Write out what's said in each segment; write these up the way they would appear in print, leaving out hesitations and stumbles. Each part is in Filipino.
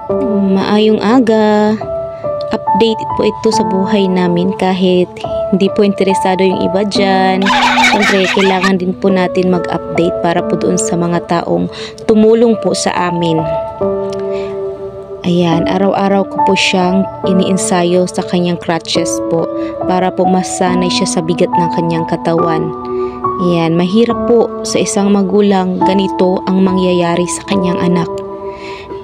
Maayong aga. Update po ito sa buhay namin kahit hindi po interesado yung iba dyan. Siyempre, kailangan din po natin mag-update para po doon sa mga taong tumulong po sa amin. Ayan, araw-araw ko po siyang iniinsayo sa kanyang crutches po para po masanay siya sa bigat ng kanyang katawan. Ayan, mahirap po sa isang magulang ganito ang mangyayari sa kanyang anak.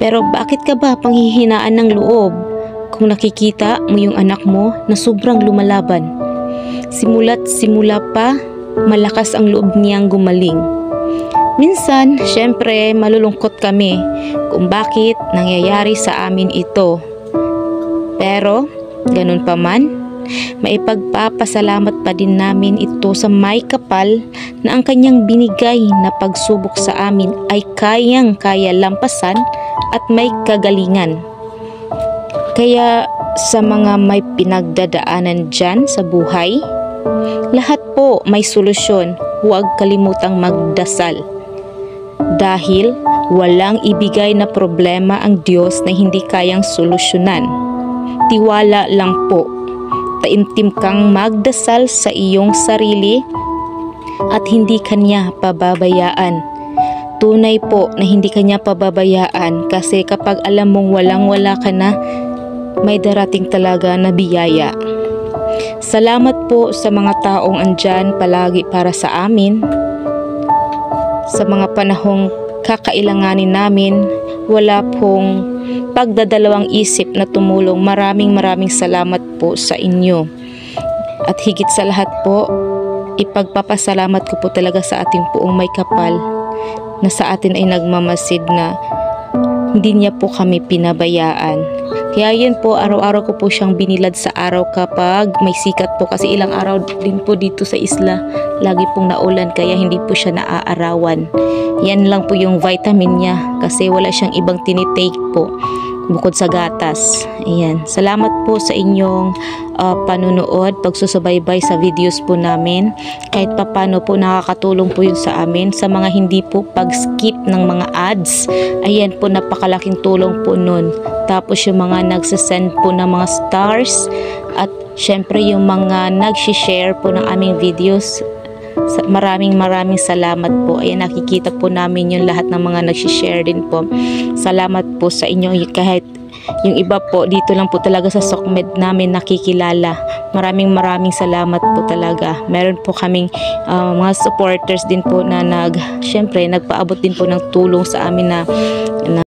Pero bakit ka ba panghihinaan ng loob kung nakikita mo yung anak mo na sobrang lumalaban? Simula't simula pa, malakas ang loob niyang gumaling. Minsan, syempre, malulungkot kami kung bakit nangyayari sa amin ito. Pero, ganun pa man, maipagpapasalamat pa din namin ito sa may kapal na ang kanyang binigay na pagsubok sa amin ay kayang-kaya lampasan at may kagalingan. Kaya sa mga may pinagdadaanan dyan sa buhay, lahat po may solusyon. Huwag kalimutang magdasal. Dahil walang ibigay na problema ang Diyos na hindi kayang solusyonan. Tiwala lang po. Taimtim kang magdasal sa iyong sarili at hindi kanya pababayaan. Tunay po na hindi kanya pababayaan kasi kapag alam mong walang-wala ka na, may darating talaga na biyaya. Salamat po sa mga taong andyan palagi para sa amin. Sa mga panahong kakailanganin namin, wala pong pagdadalawang isip na tumulong. Maraming salamat po sa inyo. At higit sa lahat po, ipagpapasalamat ko po talaga sa ating poong may kapal na sa atin ay nagmamasid na hindi niya po kami pinabayaan. Kaya yun po, araw-araw ko po siyang binilad sa araw kapag may sikat po kasi ilang araw din po dito sa isla lagi pong naulan kaya hindi po siya naaarawan. Yan lang po yung vitamin niya kasi wala siyang ibang tinitake po bukod sa gatas. Ayan. Salamat po sa inyong panunood, pagsusubaybay sa videos po namin. Kahit papano po nakakatulong po yun sa amin. Sa mga hindi po pag-skip ng mga ads, ayan po napakalaking tulong po nun. Tapos yung mga nagsasend po ng mga stars at syempre yung mga nag-share po ng aming videos. Maraming salamat po. Ayan, nakikita po namin yung lahat ng mga nag-share din po. Salamat po sa inyo. Kahit yung iba po, dito lang po talaga sa SOCMED namin nakikilala. Maraming salamat po talaga. Meron po kaming mga supporters din po na syempre, nagpaabot din po ng tulong sa amin na